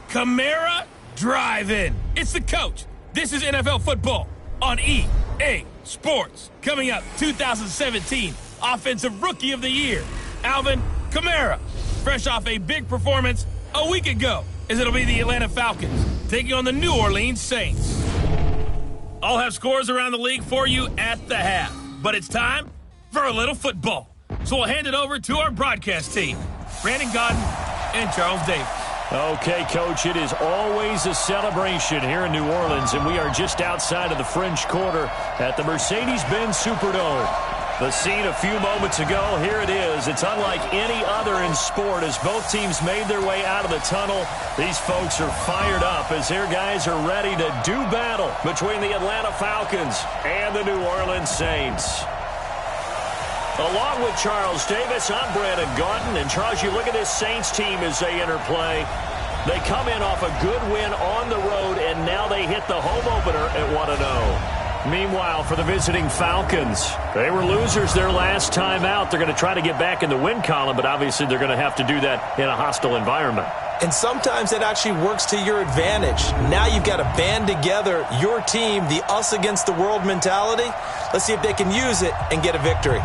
Kamara Drive-In. It's the coach. This is NFL football on EA Sports. Coming up, 2017 Offensive Rookie of the Year, Alvin Kamara. Fresh off a big performance a week ago, as it'll be the Atlanta Falcons taking on the New Orleans Saints. I'll have scores around the league for you at the half, but it's time for a little football. So we'll hand it over to our broadcast team, Brandon Godden and Charles Davis. Okay, Coach, it is always a celebration here in New Orleans, and we are just outside of the French Quarter at the Mercedes-Benz Superdome. The scene a few moments ago, here it is. It's unlike any other in sport as both teams made their way out of the tunnel. These folks are fired up as their guys are ready to do battle between the Atlanta Falcons and the New Orleans Saints. Along with Charles Davis, I'm Brandon Godden. And Charles, you look at this Saints team as they enter play. They come in off a good win on the road, and now they hit the home opener at 1-0. Meanwhile, for the visiting Falcons, they were losers their last time out. They're going to try to get back in the win column, but obviously they're going to have to do that in a hostile environment. And sometimes it actually works to your advantage. Now you've got to band together your team, the us against the world mentality. Let's see if they can use it and get a victory.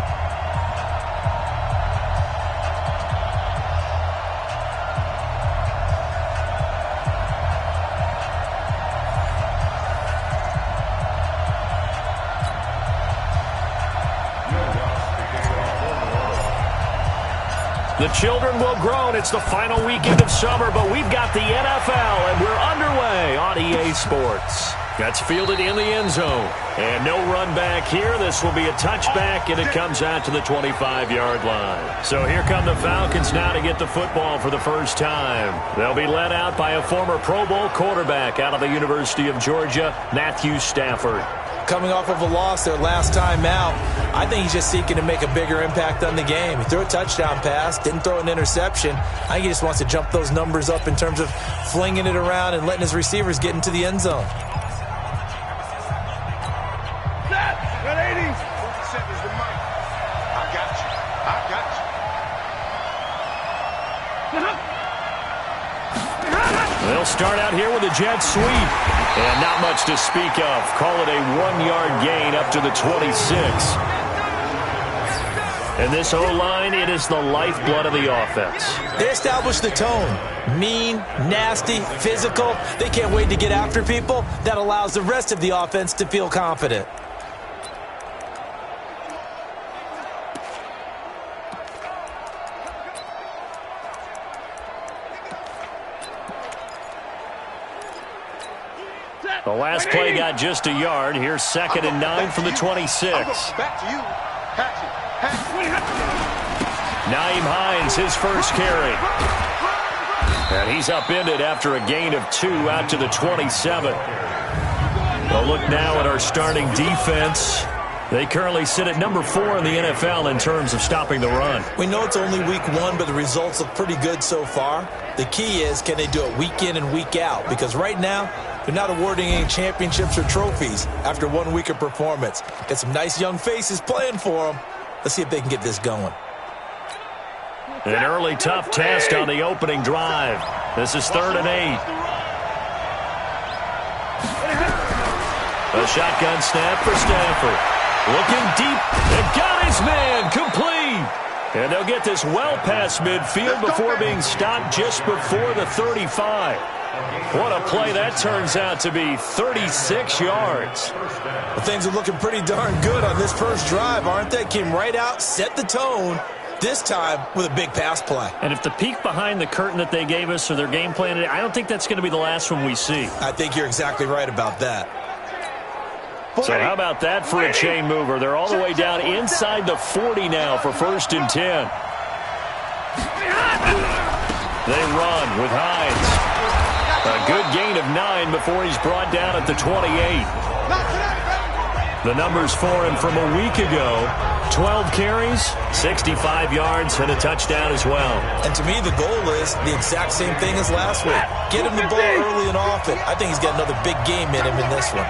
The children will groan. It's the final weekend of summer, but we've got the NFL, and we're underway on EA Sports. That's fielded in the end zone. And no run back here. This will be a touchback, and it comes out to the 25-yard line. So here come the Falcons now to get the football for the first time. They'll be led out by a former Pro Bowl quarterback out of the University of Georgia, Matthew Stafford. Coming off of a loss their last time out, I think he's just seeking to make a bigger impact on the game. He threw a touchdown pass, didn't throw an interception. I think he just wants to jump those numbers up in terms of flinging it around and letting his receivers get into the end zone. They'll start out here with a jet sweep. And not much to speak of. Call it a 1-yard gain up to the 26. And this O-line, it is the lifeblood of the offense. They establish the tone. Mean, nasty, physical. They can't wait to get after people. That allows the rest of the offense to feel confident. The last play got just a yard. Here's 2nd and 9 from the 26. Back to you. Nyheim Hines, his first carry. And he's upended after a gain of 2 out to the 27. We'll look now at our starting defense. They currently sit at number 4 in the NFL in terms of stopping the run. We know it's only week 1, but the results look pretty good so far. The key is, can they do it week in and week out? Because right now, they're not awarding any championships or trophies after 1 week of performance. Got some nice young faces playing for them. Let's see if they can get this going. An early tough test on the opening drive. This is 3rd and 8. A shotgun snap for Stafford. Looking deep, and got his man complete. And they'll get this well past midfield before being stopped just before the 35. What a play that turns out to be, 36 yards. Well, things are looking pretty darn good on this first drive, aren't they? Came right out, set the tone, this time with a big pass play. And if the peek behind the curtain that they gave us or their game plan, I don't think that's going to be the last one we see. I think you're exactly right about that. So how about that for a chain mover? They're all the way down inside the 40 now for 1st and 10. They run with Hines. A good gain of 9 before he's brought down at the 28. The numbers for him from a week ago, 12 carries, 65 yards, and a touchdown as well. And to me, the goal is the exact same thing as last week. Get him the ball early and often. I think he's got another big game in him in this one.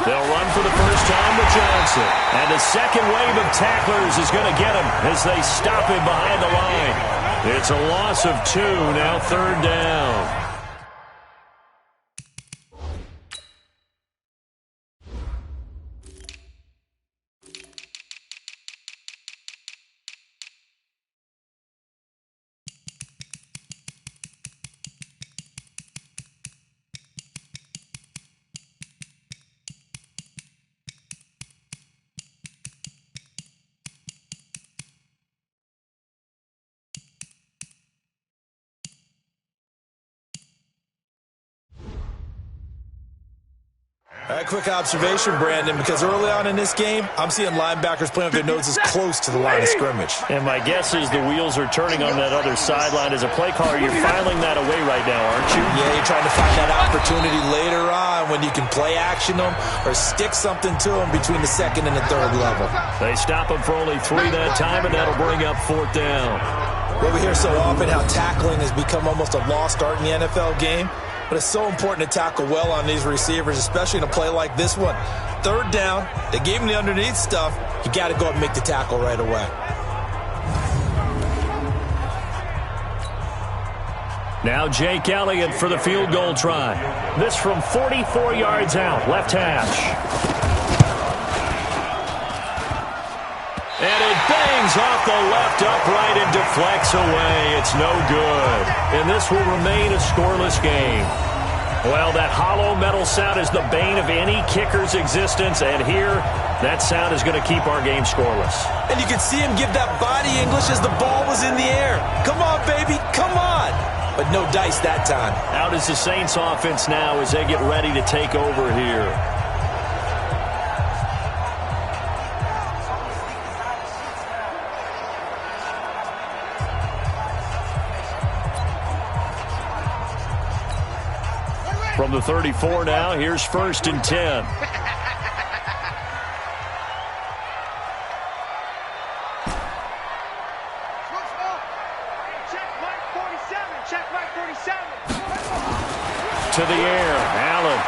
They'll run for the first time with Johnson. And the second wave of tacklers is going to get him as they stop him behind the line. It's a loss of 2, now 3rd down. A quick observation, Brandon, because early on in this game, I'm seeing linebackers playing with their noses close to the line of scrimmage. And my guess is the wheels are turning on that other sideline. As a play caller, you're filing that away right now, aren't you? Yeah, you're trying to find that opportunity later on when you can play action them or stick something to them between the 2nd and the 3rd level. They stop him for only 3 that time, and that'll bring up 4th down. Well, we hear so often how tackling has become almost a lost art in the NFL game. But it's so important to tackle well on these receivers, especially in a play like this one. 3rd down, they gave him the underneath stuff. You got to go up and make the tackle right away. Now Jake Elliott for the field goal try. This from 44 yards out, left hash. And it bangs off the left upright and deflects away. It's no good. And this will remain a scoreless game. Well, that hollow metal sound is the bane of any kicker's existence. And here, that sound is going to keep our game scoreless. And you can see him give that body English as the ball was in the air. Come on, baby, come on. But no dice that time. Out is the Saints offense now as they get ready to take over here. From the 34 now, here's 1st and 10. To the air, Allen.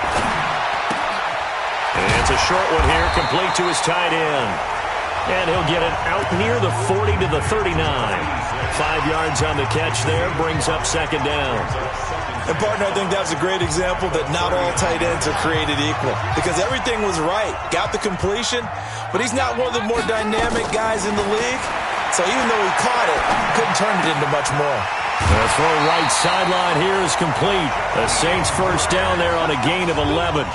And it's a short one here, complete to his tight end. And he'll get it out near the 40 to the 39. 5 yards on the catch there, brings up 2nd down. And, partner, I think that's a great example that not all tight ends are created equal. Because everything was right. Got the completion, but he's not one of the more dynamic guys in the league. So even though he caught it, couldn't turn it into much more. The throw right sideline here is complete. The Saints 1st down there on a gain of 11.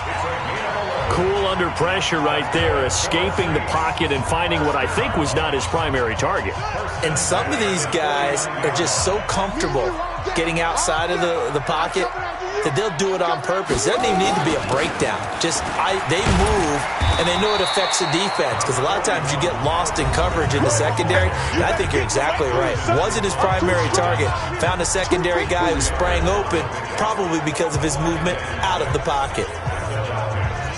Cool under pressure right there, escaping the pocket and finding what I think was not his primary target. And some of these guys are just so comfortable getting outside of the pocket that they'll do it on purpose. It doesn't even need to be a breakdown. They move, and they know it affects the defense because a lot of times you get lost in coverage in the secondary. And I think you're exactly right. Wasn't his primary target. Found a secondary guy who sprang open, probably because of his movement out of the pocket.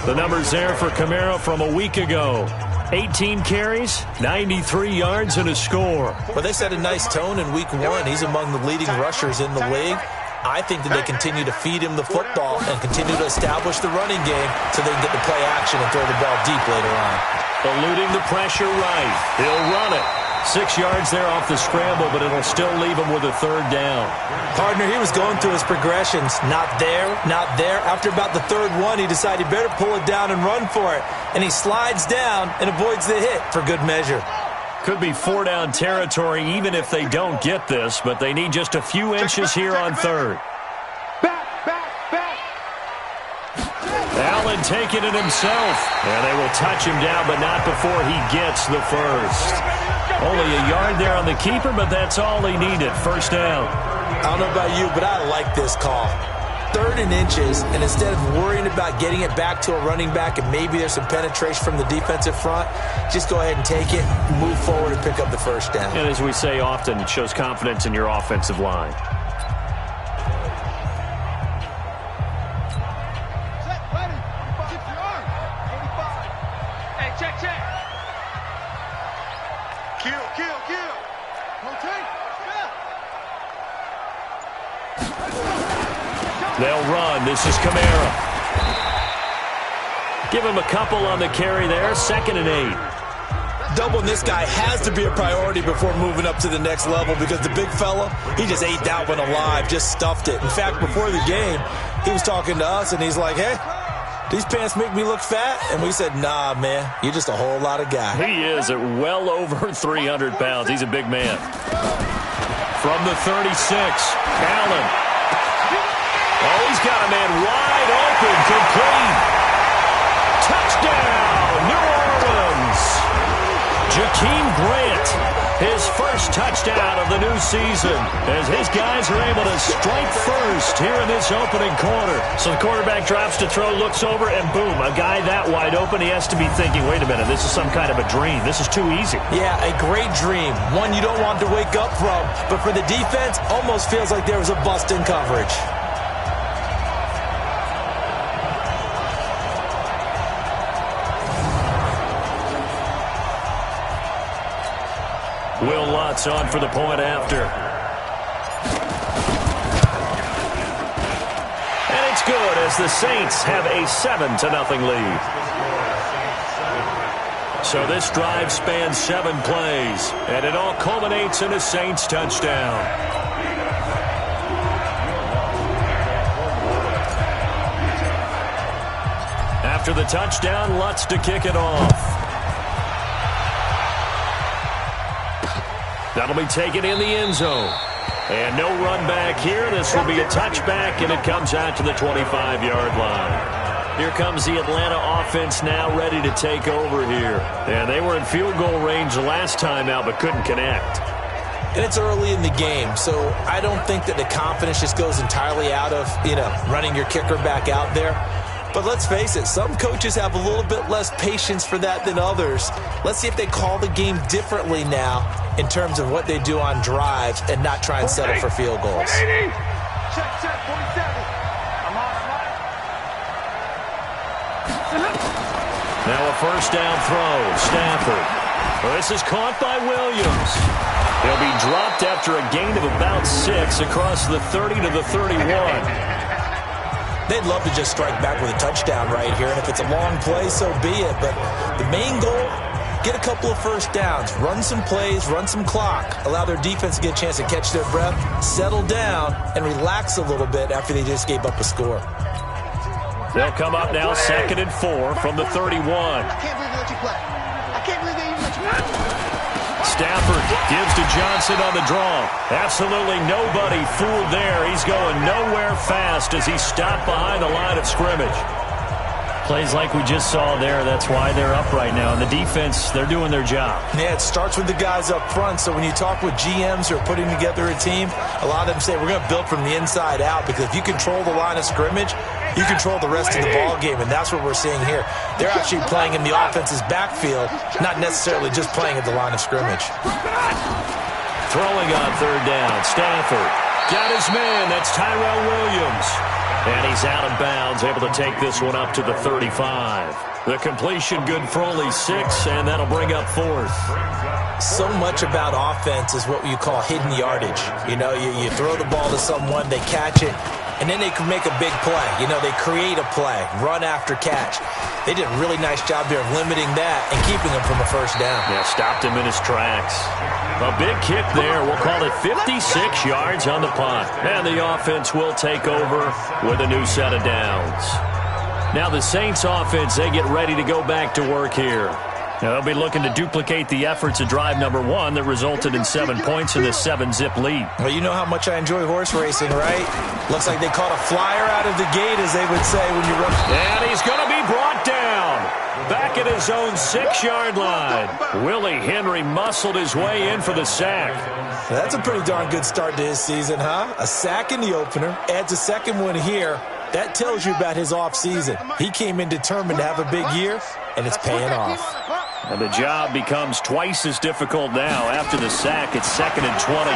The numbers there for Kamara from a week ago. 18 carries, 93 yards, and a score. Well, they set a nice tone in week 1. He's among the leading rushers in the league. I think that they continue to feed him the football and continue to establish the running game so they can get the play action and throw the ball deep later on. Eluding the pressure right. He'll run it. 6 yards there off the scramble, but it'll still leave him with a 3rd down. Partner, he was going through his progressions. Not there, not there. After about the 3rd one, he decided he better pull it down and run for it. And he slides down and avoids the hit for good measure. Could be 4-down territory even if they don't get this, but they need just a few inches here on 3rd. Allen taking it himself. And they will touch him down, but not before he gets the 1st. Only a yard there on the keeper, but that's all he needed. 1st down. I don't know about you, but I like this call. 3rd and inches, and instead of worrying about getting it back to a running back and maybe there's some penetration from the defensive front, just go ahead and take it, move forward, and pick up the 1st down. And as we say often, it shows confidence in your offensive line. They'll run. This is Kamara. Give him a couple on the carry there. 2nd and 8. Doubling this guy has to be a priority before moving up to the next level because the big fella, he just ate that one alive, just stuffed it. In fact, before the game, he was talking to us, and he's like, hey, these pants make me look fat? And we said, nah, man, you're just a whole lot of guy. He is at well over 300 pounds. He's a big man. From the 36, Allen. Oh, he's got a man wide open, complete. Touchdown, New Orleans. Jakeem Grant, his first touchdown of the new season, as his guys are able to strike first here in this opening quarter. So the quarterback drops to throw, looks over, and boom, a guy that wide open, he has to be thinking, wait a minute, this is some kind of a dream. This is too easy. Yeah, a great dream. One you don't want to wake up from. But for the defense, almost feels like there was a bust in coverage. Will Lutz on for the point after. And it's good as the Saints have a 7-0 lead. So this drive spans 7 plays, and it all culminates in a Saints touchdown. After the touchdown, Lutz to kick it off. That'll be taken in the end zone. And no run back here. This will be a touchback, and it comes out to the 25-yard line. Here comes the Atlanta offense now ready to take over here. And they were in field goal range the last time out, but couldn't connect. And it's early in the game, so I don't think that the confidence just goes entirely out of, running your kicker back out there. But let's face it, some coaches have a little bit less patience for that than others. Let's see if they call the game differently now in terms of what they do on drives and not try and settle for field goals. Check, 47. I'm on. Now a first down throw. Stafford. Well, this is caught by Williams. He'll be dropped after a gain of about 6 across the 30 to the 31. They'd love to just strike back with a touchdown right here, and if it's a long play, so be it. But the main goal, get a couple of first downs, run some plays, run some clock, allow their defense to get a chance to catch their breath, settle down, and relax a little bit after they just gave up a score. They'll come up now 2nd and 4 from the 31. I can't believe they let you play. I can't believe they even let you play. Stafford gives to Johnson on the draw. Absolutely nobody fooled there. He's going nowhere fast as he stopped behind the line of scrimmage. Plays like we just saw there. That's why they're up right now. And the defense, they're doing their job. Yeah, it starts with the guys up front. So when you talk with GMs who are putting together a team, a lot of them say we're going to build from the inside out, because if you control the line of scrimmage, you control the rest of the ball game, and that's what we're seeing here. They're actually playing in the offense's backfield, not necessarily just playing at the line of scrimmage. Throwing on 3rd down, Stafford got his man. That's Tyrell Williams. And he's out of bounds, able to take this one up to the 35. The completion good for only 6, and that'll bring up 4th. So much about offense is what you call hidden yardage. You throw the ball to someone, they catch it, and then they can make a big play. They create a play, run after catch. They did a really nice job there of limiting that and keeping him from a first down. Yeah, stopped him in his tracks. A big kick there. We'll call it 56 yards on the punt. And the offense will take over with a new set of downs. Now the Saints offense, they get ready to go back to work here. Now they'll be looking to duplicate the efforts of drive number 1 that resulted in 7 points in this 7-zip lead. Well, you know how much I enjoy horse racing, right? Looks like they caught a flyer out of the gate, as they would say when you run. And he's going to be brought down. Back at his own 6-yard line. Willie Henry muscled his way in for the sack. That's a pretty darn good start to his season, huh? A sack in the opener, adds a second one here. That tells you about his offseason. He came in determined to have a big year, and it's paying off. And the job becomes twice as difficult now. After the sack, it's 2nd and 20.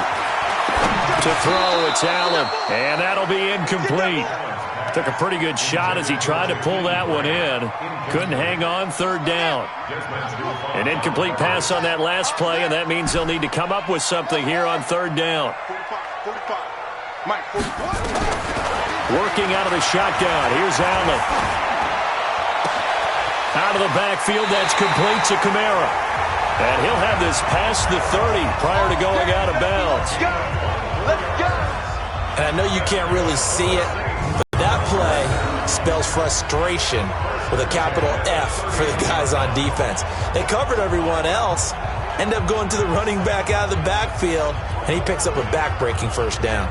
To throw, it's Allen. And that'll be incomplete. Took a pretty good shot as he tried to pull that one in. Couldn't hang on, 3rd down. An incomplete pass on that last play, and that means they'll need to come up with something here on 3rd down. Working out of the shotgun. Here's Allen. Out of the backfield, that's complete to Kamara. And he'll have this past the 30 prior to going out of bounds. Let's go. Let's go. And I know you can't really see it, but that play spells frustration with a capital F for the guys on defense. They covered everyone else, end up going to the running back out of the backfield, and he picks up a back-breaking first down.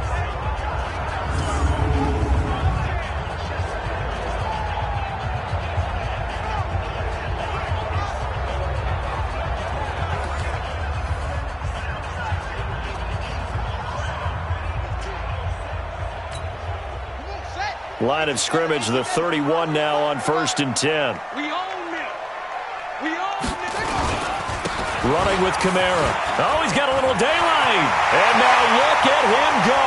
Line of scrimmage, the 31 now on 1st and 10. We own it. We own it. Running with Kamara. Oh, he's got a little daylight. And now look at him go.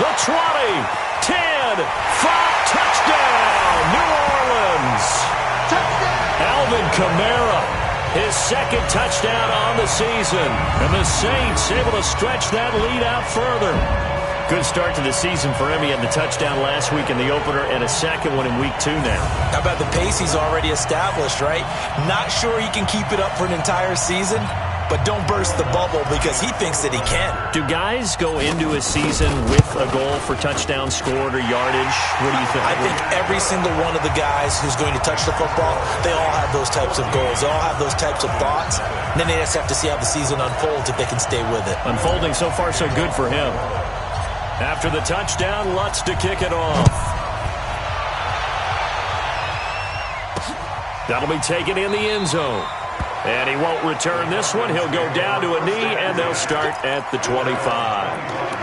The 20, 10, 5, touchdown, New Orleans. Touchdown. Alvin Kamara, his second touchdown on the season. And the Saints able to stretch that lead out further. Good start to the season for him. He had the touchdown last week in the opener and a second one in week 2 now. How about the pace he's already established, right? Not sure he can keep it up for an entire season, but don't burst the bubble because he thinks that he can. Do guys go into a season with a goal for touchdown scored or yardage? What do you think? I think every single one of the guys who's going to touch the football, they all have those types of goals. They all have those types of thoughts. And then they just have to see how the season unfolds if they can stay with it. Unfolding so far so good for him. After the touchdown, Lutz to kick it off. That'll be taken in the end zone. And he won't return this one. He'll go down to a knee, and they'll start at the 25.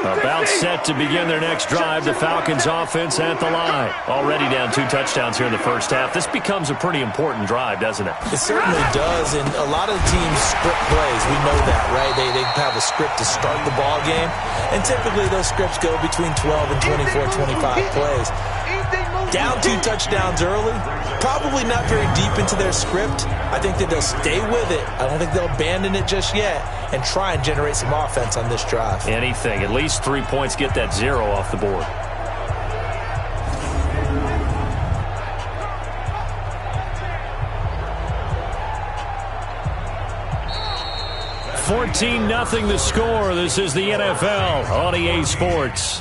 About set to begin their next drive. The Falcons offense at the line. Already down 2 touchdowns here in the first half. This becomes a pretty important drive, doesn't it? It certainly does, and a lot of teams script plays. We know that, right? They have a script to start the ball game, and typically those scripts go between 12 and 24, 25 plays. Down 2 touchdowns early, probably not very deep into their script. I think that they'll stay with it. I don't think they'll abandon it just yet and try and generate some offense on this drive. Anything. At least 3 points, get that 0 off the board. $14-0 the score. This is the NFL on EA Sports.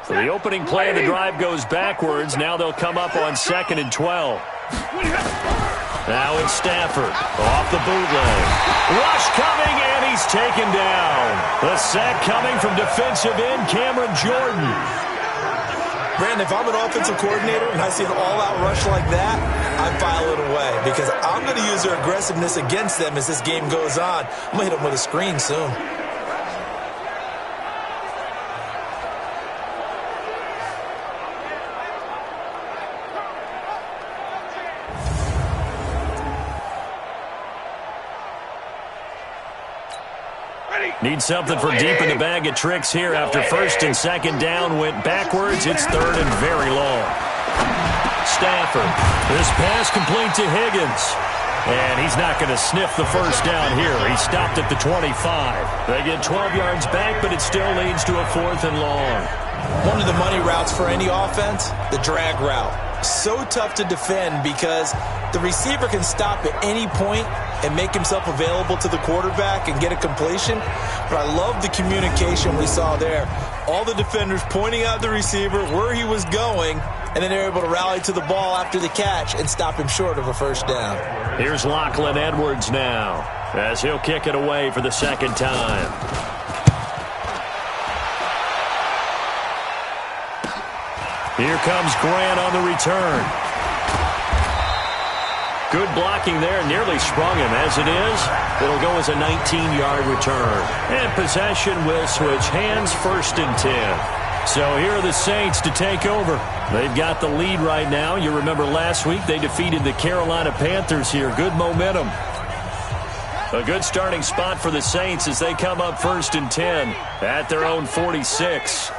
So the opening play of the drive goes backwards. Now they'll come up on 2nd and 12. Now it's Stafford off the bootleg. Rush coming, and he's taken down. The sack coming from defensive end Cameron Jordan. Brandon, if I'm an offensive coordinator and I see an all-out rush like that, I file it away because I'm going to use their aggressiveness against them as this game goes on. I'm going to hit them with a screen soon. Ready. Need something for deep in the bag of tricks here after first and second down went backwards. It's third and very long. Stafford. This pass complete to Higgins. And he's not going to sniff the first down here. He stopped at the 25. They get 12 yards back, but it still leads to a 4th and long. One of the money routes for any offense, the drag route. So tough to defend because the receiver can stop at any point and make himself available to the quarterback and get a completion. But I love the communication we saw there. All the defenders pointing out the receiver, where he was going, and then they're able to rally to the ball after the catch and stop him short of a first down. Here's Lachlan Edwards now as he'll kick it away for the second time. Here comes Grant on the return. Good blocking there, nearly sprung him. As it is, it'll go as a 19-yard return. And possession will switch hands, 1st and 10. So here are the Saints to take over. They've got the lead right now. You remember last week they defeated the Carolina Panthers here. Good momentum. A good starting spot for the Saints as they come up 1st and 10 at their own 46.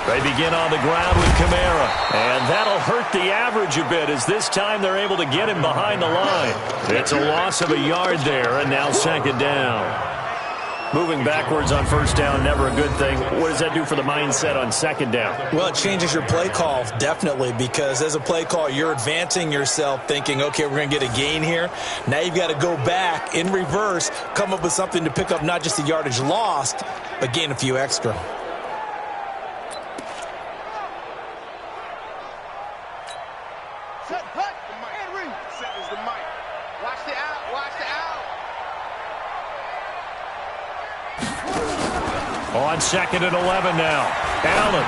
They begin on the ground with Kamara, and that'll hurt the average a bit as this time they're able to get him behind the line. It's a loss of a yard there, and now second down. Moving backwards on first down, never a good thing. What does that do for the mindset on second down? Well, it changes your play call, definitely, because as a play call, you're advancing yourself thinking, okay, we're going to get a gain here. Now you've got to go back in reverse, come up with something to pick up not just the yardage lost, but gain a few extra. On 2nd and 11 now. Allen.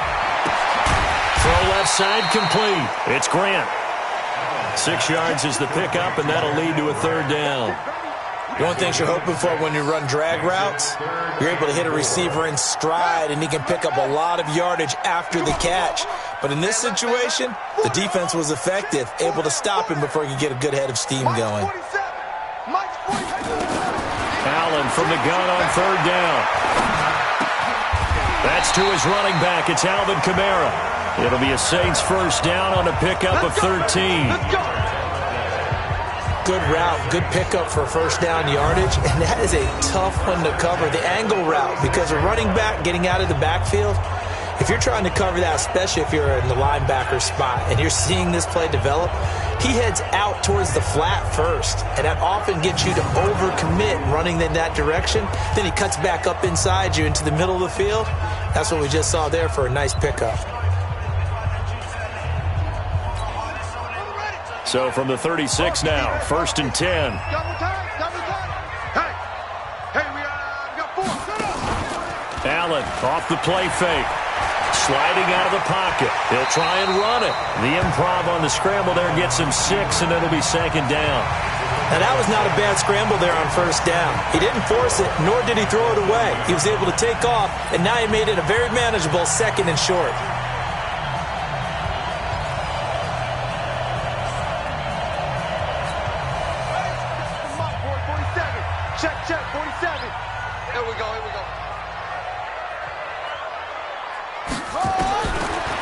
Throw left side complete. It's Grant. 6 yards is the pickup, and that'll lead to a 3rd down. The only things you're hoping for when you run drag routes, you're able to hit a receiver in stride, and he can pick up a lot of yardage after the catch. But in this situation, the defense was effective, able to stop him before he could get a good head of steam going. Allen from the gun on 3rd down. That's to his running back. It's Alvin Kamara. It'll be a Saints first down on a pickup of 13. Good route, good pickup for first down yardage, and that is a tough one to cover, the angle route, because a running back getting out of the backfield, if you're trying to cover that, especially if you're in the linebacker spot and you're seeing this play develop, he heads out towards the flat first, and that often gets you to overcommit running in that direction. Then he cuts back up inside you into the middle of the field. That's what we just saw there for a nice pickup. So from the 36 now, 1st and 10. Allen off the play fake. Sliding out of the pocket. He'll try and run it. The improv on the scramble there gets him 6, and it'll be 2nd down. Now, that was not a bad scramble there on first down. He didn't force it, nor did he throw it away. He was able to take off, and now he made it a very manageable 2nd and short. Check, 47. Here we go.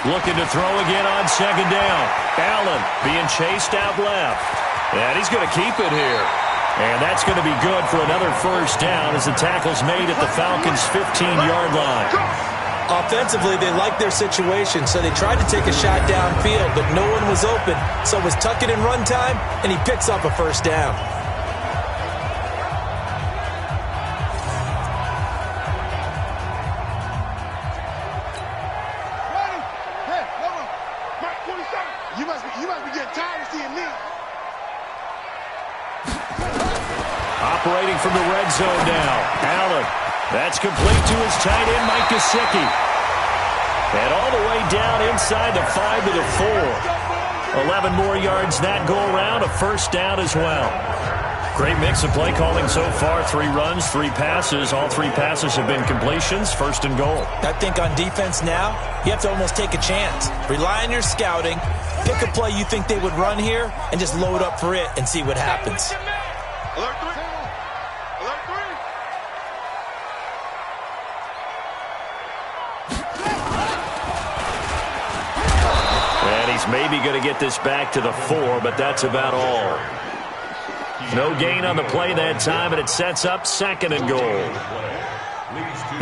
Looking to throw again on 2nd down. Allen being chased out left. And he's going to keep it here. And that's going to be good for another first down as the tackle's made at the Falcons' 15-yard line. Offensively, they liked their situation, so they tried to take a shot downfield, but no one was open. So it was tuck it in run time, and he picks up a first down. Operating from the red zone now. Allen. That's complete to his tight end, Mike Gesicki. And all the way down inside the 5 to the 4. 11 more yards that go around, a first down as well. Great mix of play calling so far. 3 runs, 3 passes. All 3 passes have been completions. 1st and goal. I think on defense now, you have to almost take a chance. Rely on your scouting. Pick a play you think they would run here and just load up for it and see what happens. Alert 3. Alert 3. And he's maybe going to get this back to the 4, but that's about all. No gain on the play that time, and it sets up 2nd and goal.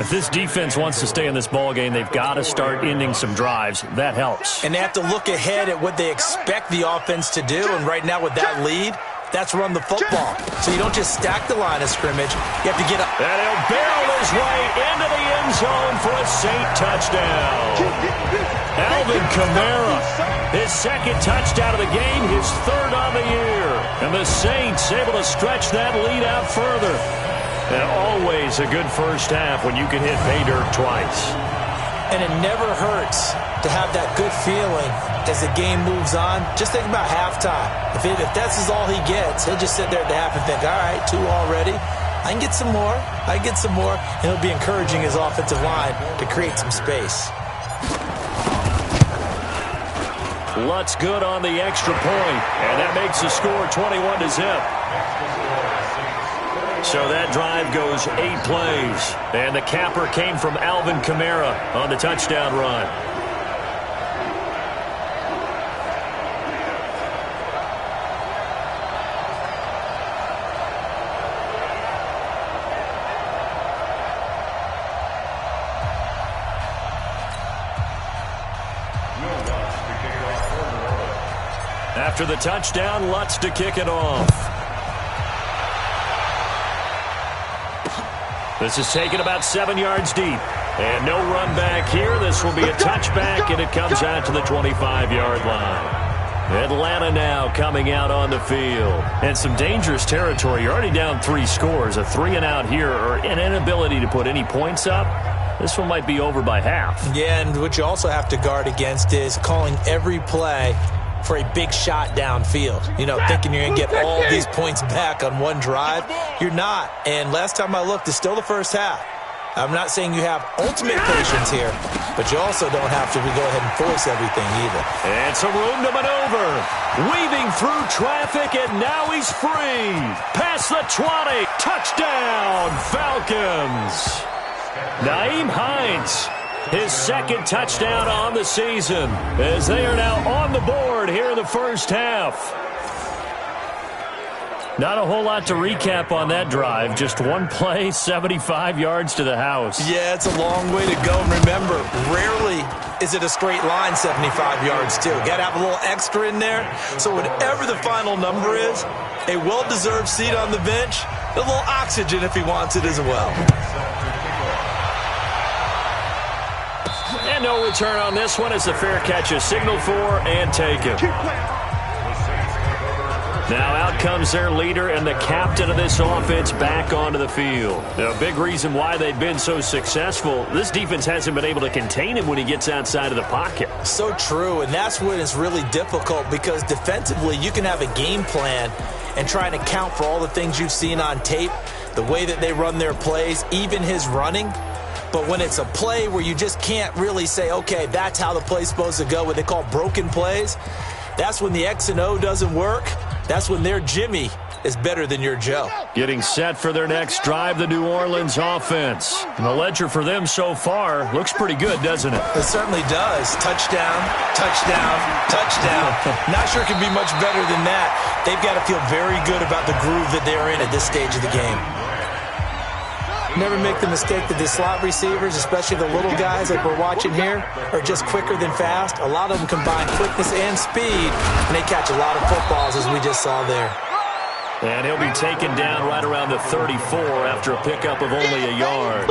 If this defense wants to stay in this ballgame, they've got to start ending some drives. That helps. And they have to look ahead at what they expect the offense to do, and right now with that lead, that's run the football. So you don't just stack the line of scrimmage. You have to get up. And he'll barrel his way into the end zone for a Saint touchdown. Alvin Kamara, his 2nd touchdown of the game, his 3rd on the year. And the Saints able to stretch that lead out further. And always a good first half when you can hit pay dirt twice. And it never hurts to have that good feeling as the game moves on. Just think about halftime. If that's all he gets, he'll just sit there at the half and think, all right, 2 already. I can get some more. I can get some more. And he'll be encouraging his offensive line to create some space. Lutz good on the extra point, and that makes the score 21-0. So that drive goes 8 plays, and the capper came from Alvin Kamara on the touchdown run. After the touchdown, Lutz to kick it off. This is taken about 7 yards deep. And no run back here. This will be a touchback, and it comes out to the 25-yard line. Atlanta now coming out on the field. And some dangerous territory. You're already down 3 scores. A 3-and-out here, or an inability to put any points up. This one might be over by half. Yeah, and what you also have to guard against is calling every play for a big shot downfield. You know, thinking you're going to get all these points back on one drive. You're not. And last time I looked, it's still the first half. I'm not saying you have ultimate patience here, but you also don't have to go ahead and force everything either. And some room to maneuver. Weaving through traffic, and now he's free. Past the 20. Touchdown, Falcons. Nyheim Hines, his 2nd touchdown on the season, as they are now on the board here in the first half. Not a whole lot to recap on that drive. Just one play, 75 yards to the house. Yeah, it's a long way to go. And remember, rarely is it a straight line 75 yards, too. Got to have a little extra in there. So whatever the final number is, a well-deserved seat on the bench, a little oxygen if he wants it as well. And no return on this one as the fair catch is signaled for and taken. Now out comes their leader and the captain of this offense back onto the field. A big reason why they've been so successful, this defense hasn't been able to contain him when he gets outside of the pocket. So true, and that's when it's really difficult, because defensively you can have a game plan and try to account for all the things you've seen on tape, the way that they run their plays, even his running. But when it's a play where you just can't really say, okay, that's how the play's supposed to go, what they call broken plays, that's when the X and O doesn't work. That's when their Jimmy is better than your Joe. Getting set for their next drive, the New Orleans offense. And the ledger for them so far looks pretty good, doesn't it? It certainly does. Touchdown, touchdown, touchdown. Not sure it can be much better than that. They've got to feel very good about the groove that they're in at this stage of the game. Never make the mistake that the slot receivers, especially the little guys like we're watching here, are just quicker than fast. A lot of them combine quickness and speed, and they catch a lot of footballs, as we just saw there. And he'll be taken down right around the 34 after a pickup of only a yard.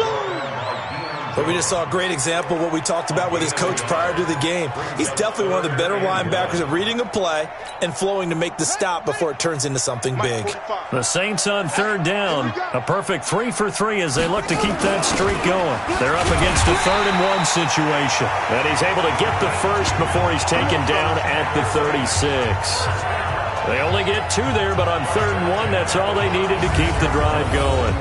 But we just saw a great example of what we talked about with his coach prior to the game. He's definitely one of the better linebackers at reading a play and flowing to make the stop before it turns into something big. The Saints on 3rd down. A perfect 3 for 3 as they look to keep that streak going. They're up against a 3rd and 1 situation. And he's able to get the first before he's taken down at the 36. They only get 2 there, but on 3rd and 1, that's all they needed to keep the drive going.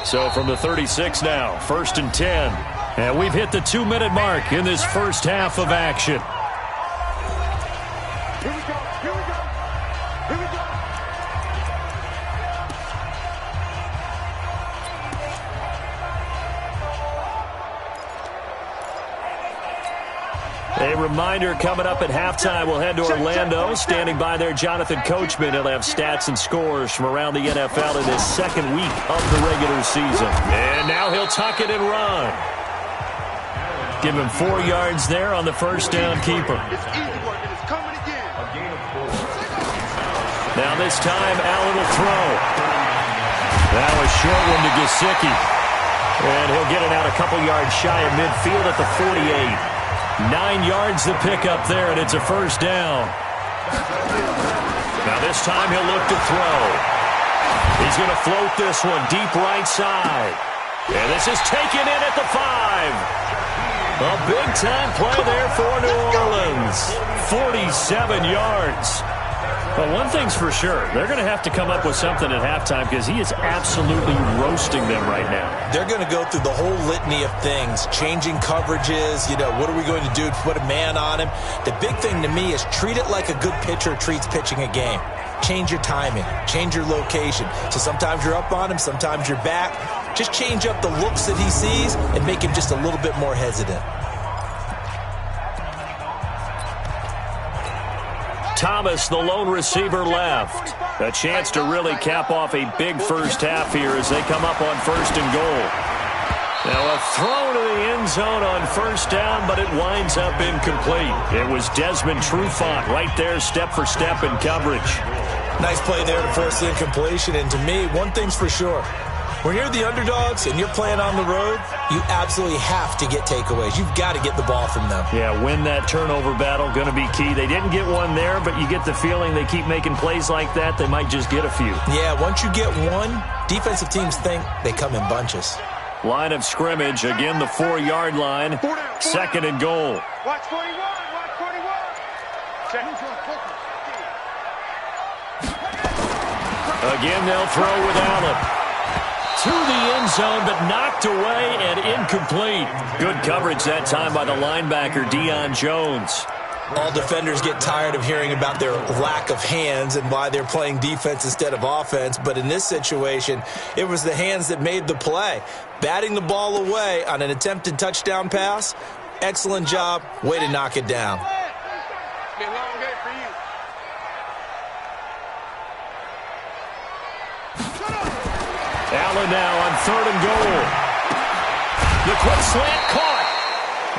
So from the 36 now, 1st and 10. And we've hit the 2-minute mark in this first half of action. Here we go. Here we go. Here we go. A reminder coming up at halftime. We'll head to Orlando. Standing by there, Jonathan Coachman. He'll have stats and scores from around the NFL in his 2nd week of the regular season. And now he'll tuck it and run. Give him 4 yards there on the first down keeper. It's easy work, and it's coming again. Now this time, Allen will throw. That was short one to Gesicki. And he'll get it out a couple yards shy of midfield at the 48. 9 yards to pick up there, and it's a first down. Now this time he'll look to throw. He's going to float this one deep right side. And this is taken in at the 5. A big-time play there for New Orleans. 47 yards. But one thing's for sure, they're going to have to come up with something at halftime because he is absolutely roasting them right now. They're going to go through the whole litany of things, changing coverages, what are we going to do to put a man on him? The big thing to me is treat it like a good pitcher treats pitching a game. Change your timing, change your location. So sometimes you're up on him, sometimes you're back. Just change up the looks that he sees and make him just a little bit more hesitant. Thomas, the lone receiver, left. A chance to really cap off a big first half here as they come up on 1st and goal. Now a throw to the end zone on 1st down, but it winds up incomplete. It was Desmond Trufant right there, step for step in coverage. Nice play there to force the incompletion. And to me, one thing's for sure. When you're the underdogs and you're playing on the road, you absolutely have to get takeaways. You've got to get the ball from them. Yeah, win that turnover battle, going to be key. They didn't get one there, but you get the feeling they keep making plays like that, they might just get a few. Yeah, once you get one, defensive teams think they come in bunches. Line of scrimmage, again the 4-yard line, 2nd and goal. Watch 41, watch 41. Check. Again, they'll throw with Allen. To the end zone, but knocked away and incomplete. Good coverage that time by the linebacker, Deion Jones. All defenders get tired of hearing about their lack of hands and why they're playing defense instead of offense. But in this situation, it was the hands that made the play. Batting the ball away on an attempted touchdown pass. Excellent job. Way to knock it down. Be a long day for you. Allen now on 3rd and goal. The quick slant caught.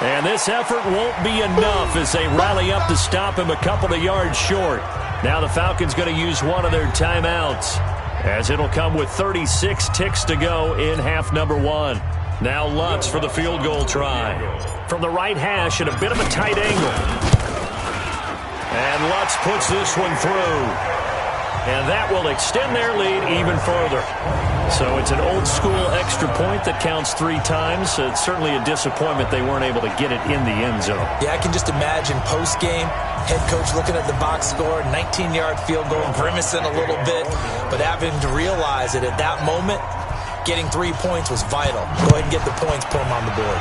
And this effort won't be enough as they rally up to stop him a couple of yards short. Now the Falcons going to use one of their timeouts as it'll come with 36 ticks to go in half number 1. Now Lutz for the field goal try. From the right hash at a bit of a tight angle. And Lutz puts this one through. And that will extend their lead even further. So it's an old-school extra point that counts 3 times. It's certainly a disappointment they weren't able to get it in the end zone. Yeah, I can just imagine post-game, head coach looking at the box score, 19-yard field goal, grimacing a little bit, but having to realize that at that moment, getting 3 points was vital. Go ahead and get the points, put them on the board.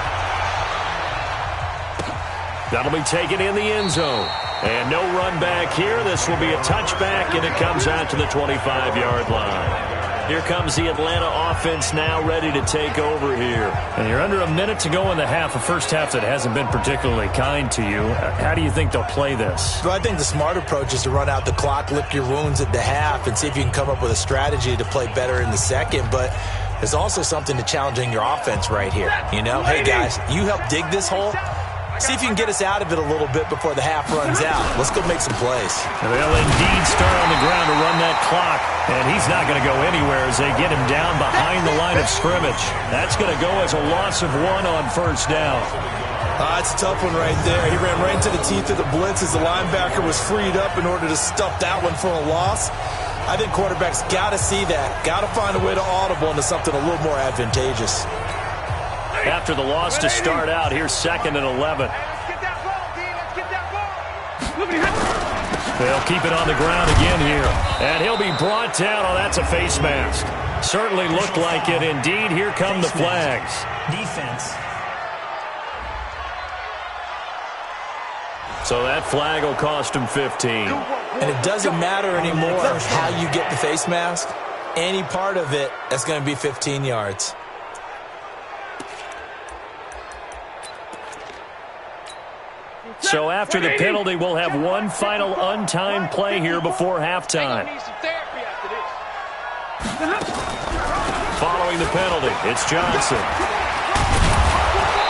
That'll be taken in the end zone. And no run back here. This will be a touchback, and it comes out to the 25-yard line. Here comes the Atlanta offense now ready to take over here. And you're under a minute to go in the half, a first half that hasn't been particularly kind to you. How do you think they'll play this? Well, I think the smart approach is to run out the clock, lick your wounds at the half, and see if you can come up with a strategy to play better in the second. But there's also something to challenging your offense right here. Hey, guys, you help dig this hole. See if you can get us out of it a little bit before the half runs out. Let's go make some plays. They'll indeed start on the ground to run that clock, and he's not going to go anywhere as they get him down behind the line of scrimmage. That's going to go as a loss of 1 on 1st down. It's a tough one right there. He ran right into the teeth of the blitz as the linebacker was freed up in order to stuff that one for a loss. I think quarterbacks got to see that, got to find a way to audible into something a little more advantageous. After the loss to start out, here's 2nd and 11. They'll keep it on the ground again here. And he'll be brought down. Oh, that's a face mask. Certainly looked like it. Indeed, here come the flags. Defense. So that flag will cost him 15. And it doesn't matter anymore how you get the face mask. Any part of it, that's going to be 15 yards. So after the penalty, we'll have one final untimed play here before halftime. Following the penalty, it's Johnson.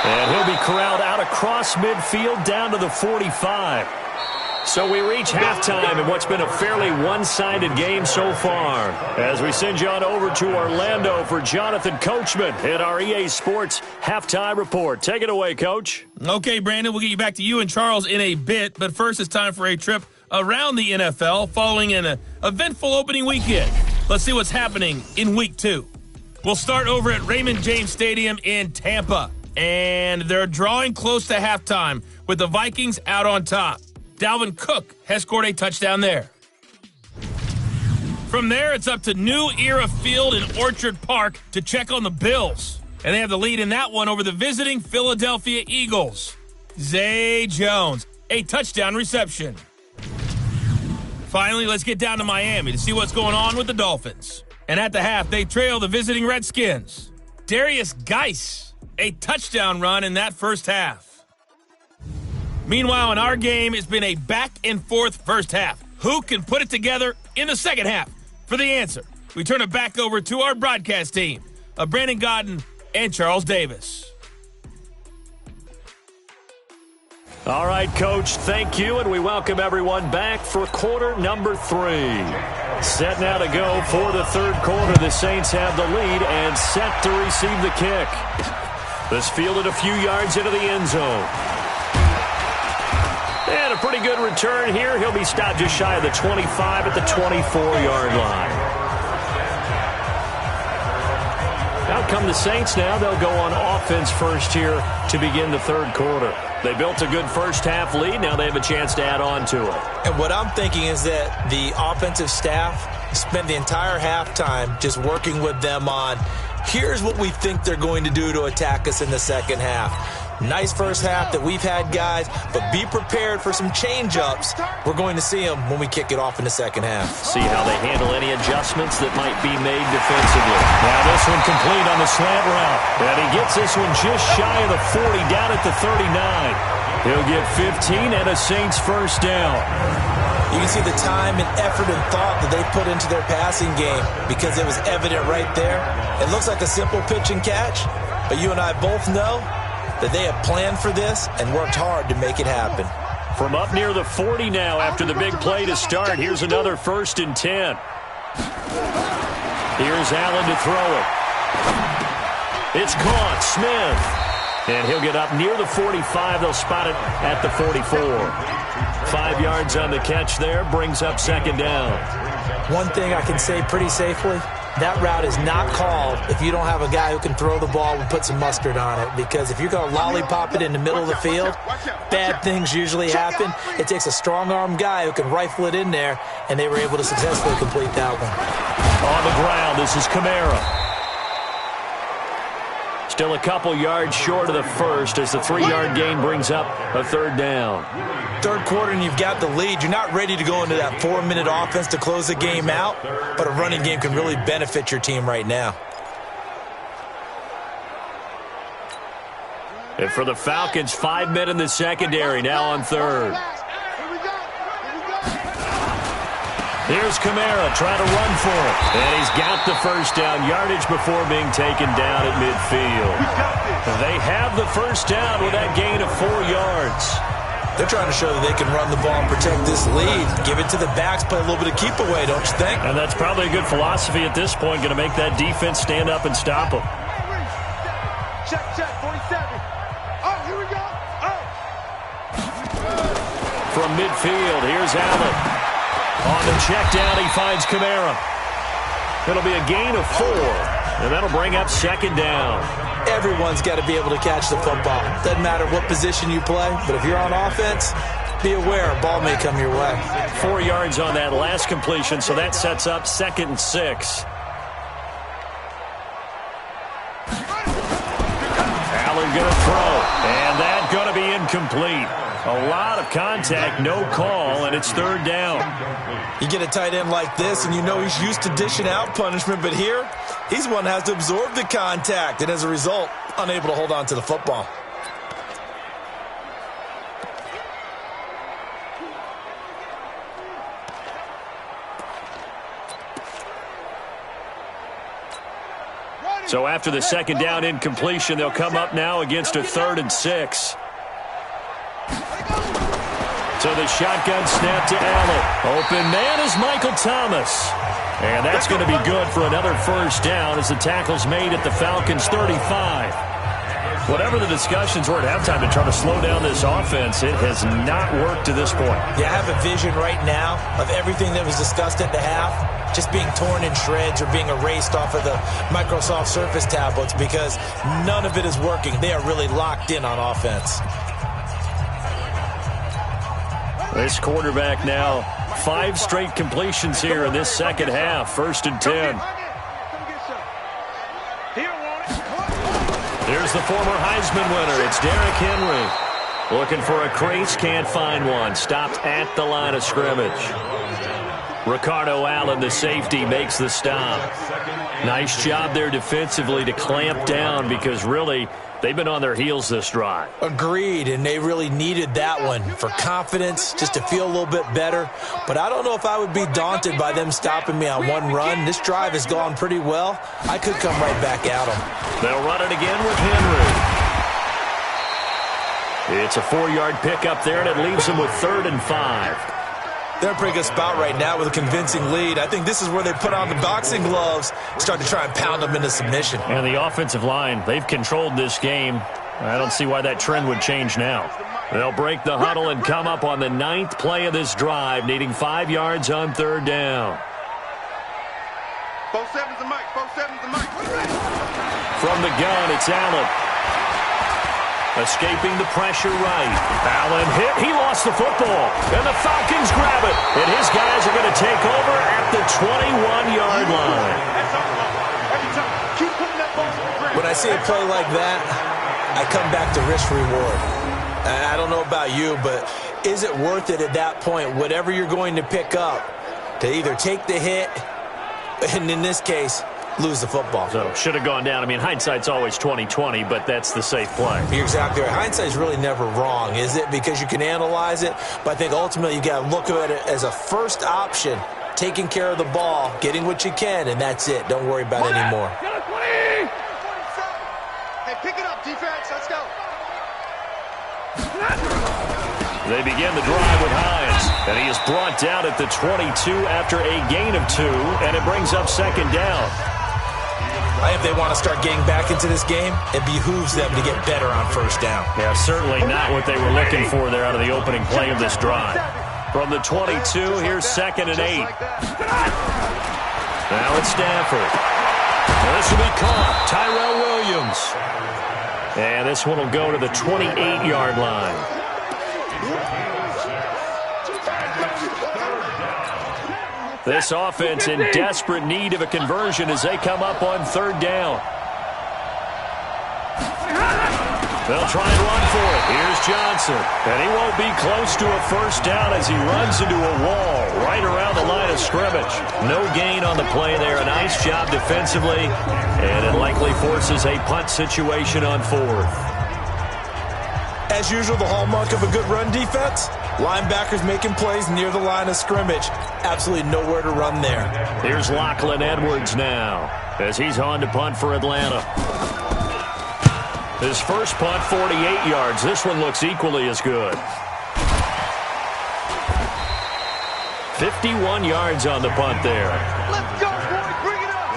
And he'll be corralled out across midfield down to the 45. So we reach halftime in what's been a fairly one-sided game so far. As we send you on over to Orlando for Jonathan Coachman in our EA Sports Halftime Report. Take it away, Coach. Okay, Brandon, we'll get you back to you and Charles in a bit. But first, it's time for a trip around the NFL following an eventful opening weekend. Let's see what's happening in Week 2. We'll start over at Raymond James Stadium in Tampa. And they're drawing close to halftime with the Vikings out on top. Dalvin Cook has scored a touchdown there. From there, it's up to New Era Field in Orchard Park to check on the Bills. And they have the lead in that one over the visiting Philadelphia Eagles. Zay Jones, a touchdown reception. Finally, let's get down to Miami to see what's going on with the Dolphins. And at the half, they trail the visiting Redskins. Darius Geis, a touchdown run in that first half. Meanwhile, in our game, it's been a back-and-forth first half. Who can put it together in the second half? For the answer, we turn it back over to our broadcast team of Brandon Godden and Charles Davis. All right, Coach, thank you, and we welcome everyone back for quarter number 3. Set now to go for the third quarter. The Saints have the lead and set to receive the kick. This fielded a few yards into the end zone. And a pretty good return here. He'll be stopped just shy of the 25 at the 24-yard line. Out come the Saints now. They'll go on offense first here to begin the third quarter. They built a good first half lead. Now they have a chance to add on to it. And what I'm thinking is that the offensive staff spent the entire halftime just working with them on, here's what we think they're going to do to attack us in the second half. Nice first half that we've had, guys, but be prepared for some change-ups. We're going to see them when we kick it off in the second half. See how they handle any adjustments that might be made defensively. Now this one complete on the slant route. And he gets this one just shy of the 40, down at the 39. He'll get 15 and a Saints first down. You can see the time and effort and thought that they put into their passing game because it was evident right there. It looks like a simple pitch and catch, but you and I both know that they have planned for this and worked hard to make it happen. From up near the 40 now after the big play to start, here's another 1st and 10. Here's Allen to throw it. It's caught. Smith. And he'll get up near the 45. They'll spot it at the 44. 5 yards on the catch there, brings up second down. One thing I can say pretty safely, that route is not called if you don't have a guy who can throw the ball and put some mustard on it. Because if you're going to lollipop it in the middle of the field, bad things usually happen. It takes a strong-arm guy who can rifle it in there, and they were able to successfully complete that one. On the ground, this is Kamara. Still a couple yards short of the first as the 3-yard gain brings up a third down. Third quarter and you've got the lead. You're not ready to go into that 4-minute offense to close the game out, but a running game can really benefit your team right now. And for the Falcons, 5 men in the secondary, now on third. Here's Kamara trying to run for it. And he's got the first down yardage before being taken down at midfield. They have the first down with that gain of 4 yards. They're trying to show that they can run the ball and protect this lead. Give it to the backs, play a little bit of keep away, don't you think? And that's probably a good philosophy at this point, going to make that defense stand up and stop them. Check, 47. Oh, here we go. Oh. From midfield, here's Allen. On the check down, he finds Kamara. It'll be a gain of 4, and that'll bring up second down. Everyone's got to be able to catch the football. Doesn't matter what position you play, but if you're on offense, be aware a ball may come your way. 4 yards on that last completion, so that sets up 2nd and 6. Allen going to throw, and that's going to be incomplete. A lot of contact, no call, and it's 3rd down. You get a tight end like this, and you know he's used to dishing out punishment, but here, he's the one that has to absorb the contact, and as a result, unable to hold on to the football. So after the 2nd down incompletion, they'll come up now against a 3rd and 6. So the shotgun snap to Allen. Open man is Michael Thomas. And that's going to be good for another 1st down as the tackle's made at the Falcons' 35. Whatever the discussions were at halftime to try to slow down this offense, it has not worked to this point. Yeah, I have a vision right now of everything that was discussed at the half just being torn in shreds or being erased off of the Microsoft Surface tablets because none of it is working. They are really locked in on offense. This quarterback now, 5 straight completions here in this 2nd half. 1st and 10. Here's the former Heisman winner. It's Derrick Henry. Looking for a crease, can't find one. Stopped at the line of scrimmage. Ricardo Allen, the safety, makes the stop. Nice job there defensively to clamp down because really they've been on their heels this drive. Agreed, and they really needed that one for confidence, just to feel a little bit better. But I don't know if I would be daunted by them stopping me on one run. This drive has gone pretty well. I could come right back at them. They'll run it again with Henry. It's a 4-yard pickup there, and it leaves them with 3rd and 5. They're in a pretty good spot right now with a convincing lead. I think this is where they put on the boxing gloves, start to try and pound them into submission. And the offensive line, they've controlled this game. I don't see why that trend would change now. They'll break the huddle and come up on the 9th play of this drive, needing 5 yards on 3rd down. 4-7's the mic. 4-7's the mic. From the gun, it's Allen. Escaping the pressure right. Allen hit. He lost the football. And the Falcons grab it. And his guys are going to take over at the 21-yard line. When I see a play like that, I come back to risk-reward. I don't know about you, but is it worth it at that point, whatever you're going to pick up, to either take the hit, and in this case, lose the football? So should have gone down. I mean, hindsight's always 20/20, but that's the safe play. You're exactly right. Hindsight's really never wrong, is it? Because you can analyze it, but I think ultimately you got to look at it as a first option, taking care of the ball, getting what you can, and that's it. Don't worry about it anymore. Hey, pick it up, defense. Let's go. They begin the drive with Hines, and he is brought down at the 22 after a gain of 2, and it brings up 2nd down. I think if they want to start getting back into this game, it behooves them to get better on 1st down. Yeah, certainly not what they were looking for there out of the opening play of this drive. From the 22, here's 2nd and 8. Now it's Stafford. Now this will be caught. Tyrell Williams. And this one will go to the 28-yard line. This offense in desperate need of a conversion as they come up on 3rd down. They'll try and run for it. Here's Johnson. And he won't be close to a 1st down as he runs into a wall right around the line of scrimmage. No gain on the play there. A nice job defensively. And it likely forces a punt situation on 4th. As usual, the hallmark of a good run defense, linebackers making plays near the line of scrimmage. Absolutely nowhere to run there. Here's Lachlan Edwards now as he's on to punt for Atlanta. His first punt, 48 yards. This one looks equally as good. 51 yards on the punt there. Let's go, boys. Bring it up.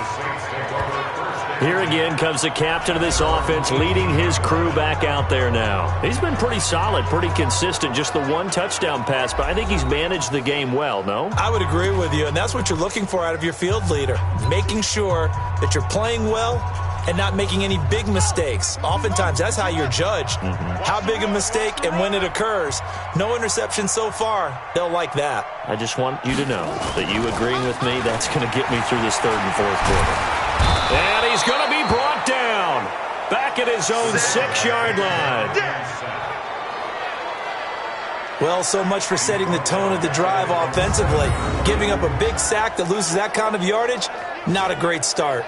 Here again comes the captain of this offense leading his crew back out there now. He's been pretty solid, pretty consistent, just the one touchdown pass, but I think he's managed the game well, no? I would agree with you, and that's what you're looking for out of your field leader, making sure that you're playing well and not making any big mistakes. Oftentimes, that's how you're judged. How big a mistake and when it occurs. No interception so far. They'll like that. I just want you to know that you agreeing with me, that's going to get me through this third and fourth quarter. And he's going to be brought down back at his own 6-yard line. Well, so much for setting the tone of the drive offensively. Giving up a big sack that loses that kind of yardage, not a great start.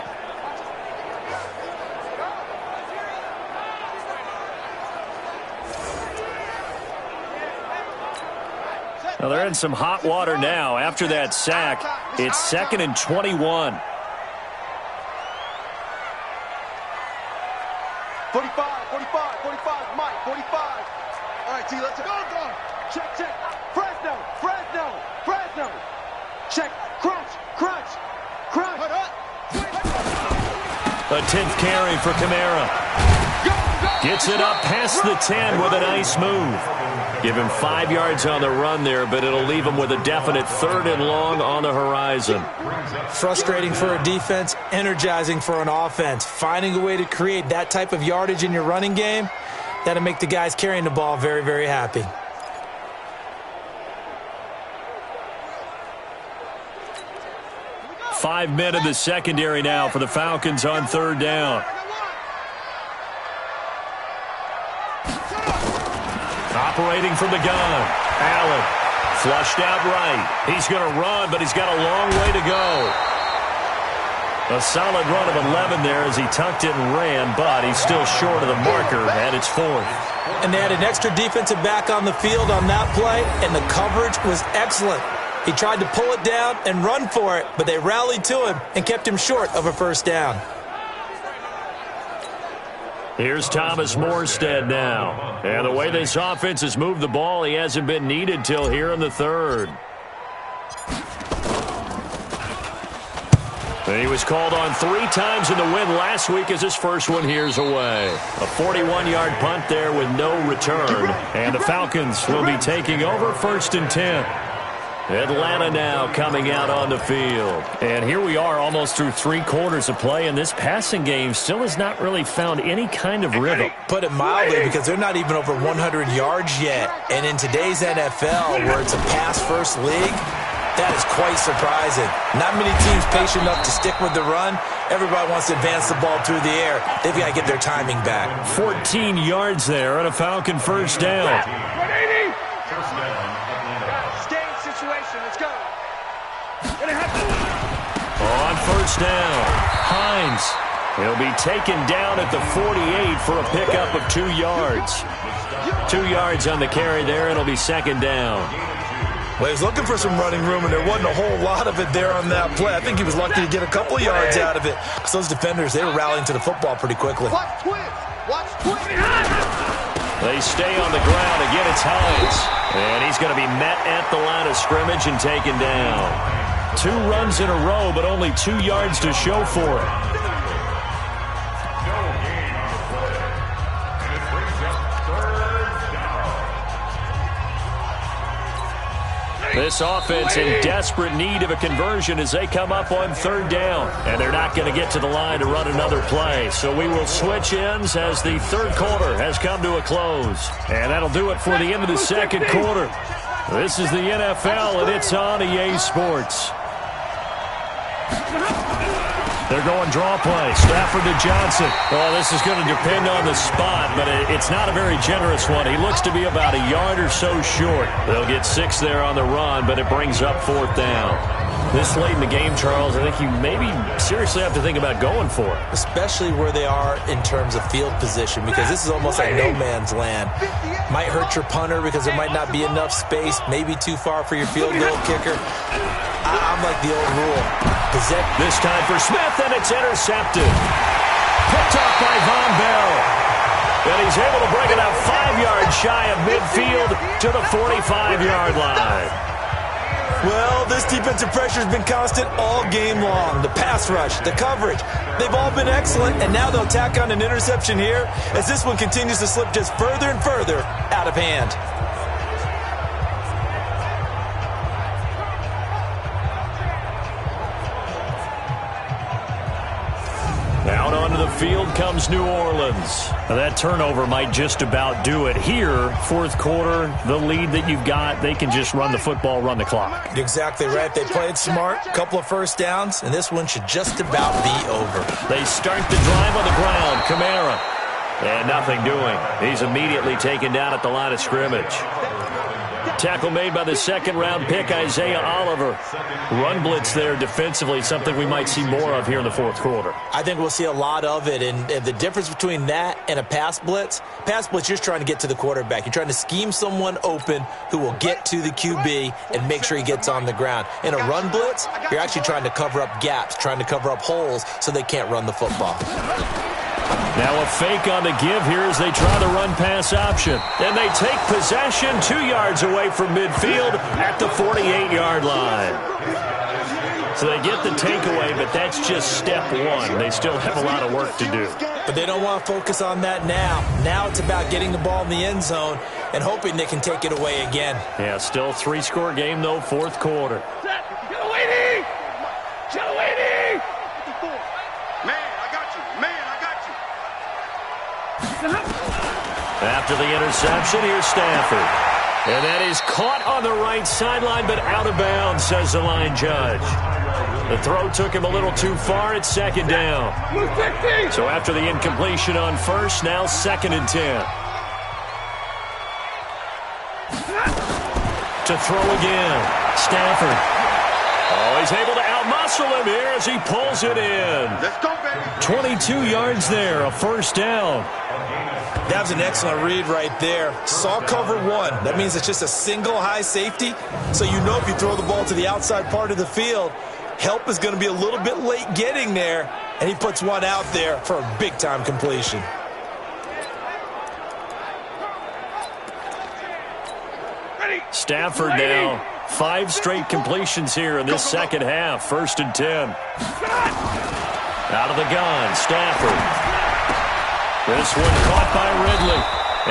Well, they're in some hot water now. After that sack, it's 2nd and 21. 45, Mike, 45. All right, T, let's go. Check. Fresno. Check, crunch. A 10th carry for Kamara. Gets it up past the 10 with a nice move. Give him 5 yards on the run there, but it'll leave him with a definite 3rd and long on the horizon. Frustrating for a defense, energizing for an offense. Finding a way to create that type of yardage in your running game, that'll make the guys carrying the ball very, very happy. Five men in the secondary now for the Falcons on 3rd down. Operating from the gun. Allen flushed out right. He's going to run, but he's got a long way to go. A solid run of 11 there as he tucked it and ran, but he's still short of the marker, and it's 4th. And they had an extra defensive back on the field on that play, and the coverage was excellent. He tried to pull it down and run for it, but they rallied to him and kept him short of a first down. Here's Thomas Morstead now. And the way this offense has moved the ball, he hasn't been needed till here in the 3rd. And he was called on 3 times in the win last week as his first one here's away. A 41-yard punt there with no return. And the Falcons will be taking over 1st and 10. Atlanta now coming out on the field. And here we are almost through 3 quarters of play, and this passing game still has not really found any kind of rhythm. Put it mildly, because they're not even over 100 yards yet. And in today's NFL, where it's a pass-first league, that is quite surprising. Not many teams patient enough to stick with the run. Everybody wants to advance the ball through the air. They've got to get their timing back. 14 yards there on a Falcon first down. On first down, Hines. He'll be taken down at the 48 for a pickup of 2 yards. 2 yards on the carry there, and it'll be 2nd down. Well, he was looking for some running room, and there wasn't a whole lot of it there on that play. I think he was lucky to get a couple of yards out of it, because those defenders, they were rallying to the football pretty quickly. Watch twins. They stay on the ground. Again, it's Hines. And he's going to be met at the line of scrimmage and taken down. 2 runs in a row, but only 2 yards to show for it. This offense in desperate need of a conversion as they come up on 3rd down. And they're not going to get to the line to run another play. So we will switch ends as the 3rd quarter has come to a close. And that'll do it for the end of the 2nd quarter. This is the NFL, and it's on EA Sports. They're going draw play. Stafford to Johnson. Well, this is going to depend on the spot, but it's not a very generous one. He looks to be about a yard or so short. They'll get 6 there on the run, but it brings up 4th down. This late in the game, Charles, I think you maybe seriously have to think about going for it. Especially where they are in terms of field position, because this is almost like no man's land. Might hurt your punter because there might not be enough space, maybe too far for your field goal kicker. I'm like the old rule. This time for Smith, and it's intercepted. Picked off by Von Bell. And he's able to bring it out 5 yards shy of midfield to the 45-yard line. Well, this defensive pressure has been constant all game long. The pass rush, the coverage, they've all been excellent, and now they'll tack on an interception here as this one continues to slip just further and further out of hand. Out onto the field comes New Orleans. Now that turnover might just about do it. Here, fourth quarter, the lead that you've got, they can just run the football, run the clock. Exactly right. They played smart, couple of first downs, and this one should just about be over. They start the drive on the ground. Kamara. And nothing doing. He's immediately taken down at the line of scrimmage. Tackle made by the second-round pick, Isaiah Oliver. Run blitz there defensively, something we might see more of here in the fourth quarter. I think we'll see a lot of it, and the difference between that and a pass blitz, you're just trying to get to the quarterback. You're trying to scheme someone open who will get to the QB and make sure he gets on the ground. In a run blitz, you're actually trying to cover up gaps, trying to cover up holes so they can't run the football. Now a fake on the give here as they try the run-pass option. And they take possession 2 yards away from midfield at the 48-yard line. So they get the takeaway, but that's just step one. They still have a lot of work to do. But they don't want to focus on that now. Now it's about getting the ball in the end zone and hoping they can take it away again. Yeah, still a 3-score game, though, fourth quarter. After the interception, here's Stafford. And that is caught on the right sideline, but out of bounds, says the line judge. The throw took him a little too far. It's second down. So after the incompletion on first, now 2nd and 10. To throw again. Stafford. Oh, he's able to outmuscle him here as he pulls it in. Let's go, baby. 22 yards there, a first down. That was an excellent read right there. Saw cover one. That means it's just a single high safety. So you know if you throw the ball to the outside part of the field, help is going to be a little bit late getting there. And he puts one out there for a big-time completion. Stafford now. 5 straight completions here in this second half. 1st and 10. Out of the gun, Stafford. This one caught by Ridley.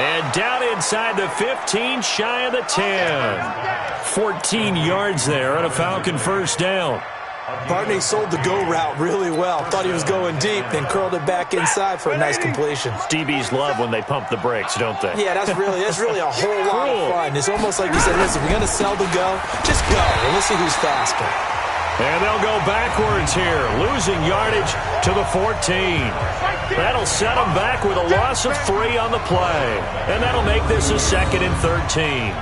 And down inside the 15, shy of the 10. 14 yards there on a Falcon first down. Barney sold the go route really well. Thought he was going deep, then curled it back inside for a nice completion. DBs love when they pump the brakes, don't they? Yeah, that's really a whole lot of fun. It's almost like you said, listen, we're going to sell the go. Just go, and we'll see who's faster. And they'll go backwards here, losing yardage to the 14. That'll set them back with a loss of 3 on the play. And that'll make this a 2nd and 13.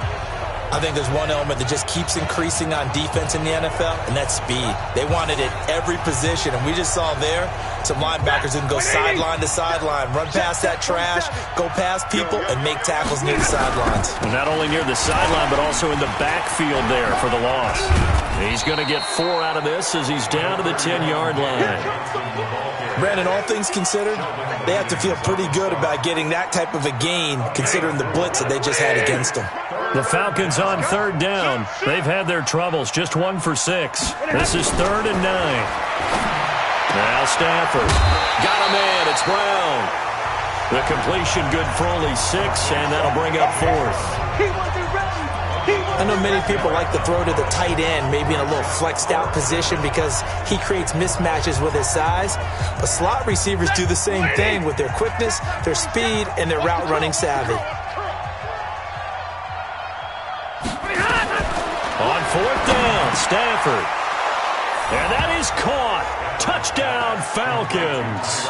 I think there's one element that just keeps increasing on defense in the NFL, and that's speed. They want it at every position, and we just saw there some linebackers who can go sideline to sideline, run past that trash, go past people, and make tackles near the sidelines. Well, not only near the sideline, but also in the backfield there for the loss. He's going to get 4 out of this as he's down to the 10-yard line. Brandon, all things considered, they have to feel pretty good about getting that type of a gain, considering the blitz that they just had against them. The Falcons on 3rd down. They've had their troubles, just 1 for 6. This is 3rd and 9. Now Stafford. Got a man, it's Brown. The completion good for only 6, and that'll bring up 4th. I know many people like to throw to the tight end, maybe in a little flexed out position because he creates mismatches with his size. But slot receivers do the same thing with their quickness, their speed, and their route running savvy. On 4th down, Stafford. And that is caught. Touchdown, Falcons.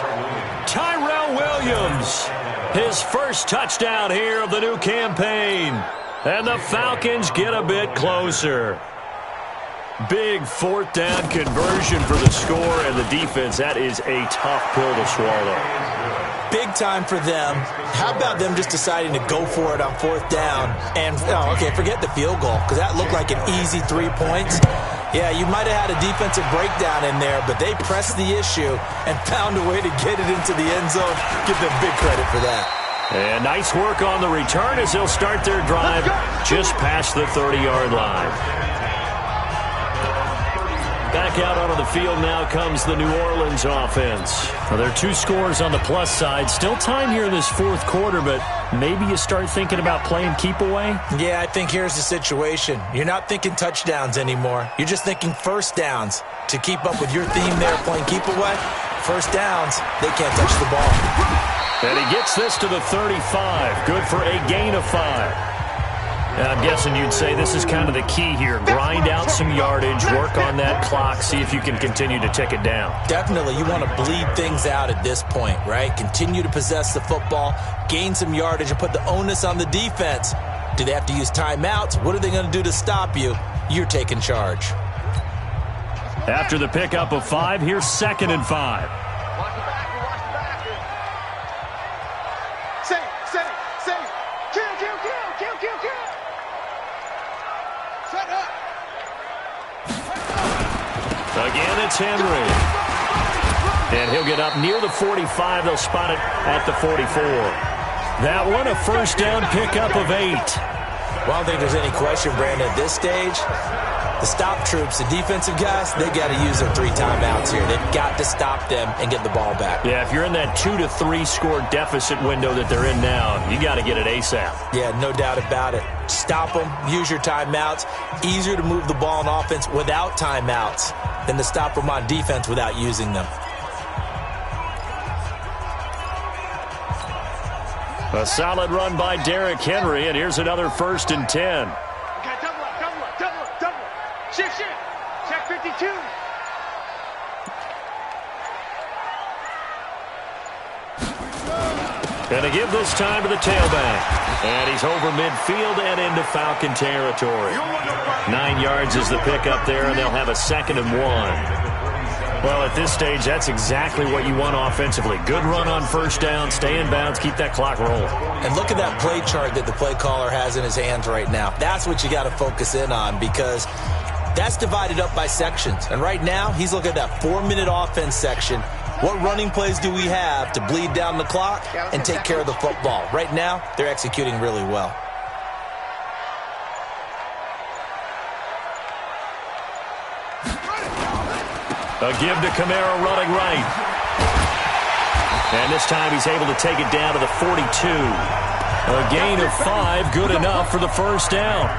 Tyrell Williams, his first touchdown here of the new campaign. And the Falcons get a bit closer. Big 4th down conversion for the score, and the defense, that is a tough pill to swallow. Big time for them. How about them just deciding to go for it on 4th down? And, forget the field goal, because that looked like an easy 3 points. Yeah, you might have had a defensive breakdown in there, but they pressed the issue and found a way to get it into the end zone. Give them big credit for that. And nice work on the return as they'll start their drive just past the 30-yard line. Back out onto the field now comes the New Orleans offense. Well, there are 2 scores on the plus side. Still time here in this fourth quarter, but maybe you start thinking about playing keep away? Yeah, I think here's the situation. You're not thinking touchdowns anymore. You're just thinking first downs. To keep up with your theme there, playing keep away, first downs, they can't touch the ball. And he gets this to the 35. Good for a gain of 5. I'm guessing you'd say this is kind of the key here. Grind out some yardage, work on that clock, see if you can continue to tick it down. Definitely. You want to bleed things out at this point, right? Continue to possess the football, gain some yardage, and put the onus on the defense. Do they have to use timeouts? What are they going to do to stop you? You're taking charge. After the pickup of 5, here's 2nd and 5. Again, it's Henry. And he'll get up near the 45. They'll spot it at the 44. That one, a first down pickup of 8. Well, I don't think there's any question, Brandon, at this stage. The stop troops, the defensive guys, they got to use their 3 timeouts here. They've got to stop them and get the ball back. Yeah, if you're in that 2 to 3 score deficit window that they're in now, you got to get it ASAP. Yeah, no doubt about it. Stop them, use your timeouts. Easier to move the ball on offense without timeouts than to stop them on defense without using them. A solid run by Derrick Henry, and here's another 1st and 10. Shift. Check 52. And to give this time to the tailback. And he's over midfield and into Falcon territory. 9 yards is the pickup there, and they'll have a 2nd and 1. Well, at this stage, that's exactly what you want offensively. Good run on first down, stay in bounds, keep that clock rolling. And look at that play chart that the play caller has in his hands right now. That's what you got to focus in on, because that's divided up by sections. And right now, he's looking at that 4-minute offense section. What running plays do we have to bleed down the clock and take care of the football? Right now, they're executing really well. A give to Kamara running right. And this time he's able to take it down to the 42. A gain of 5, good enough for the first down.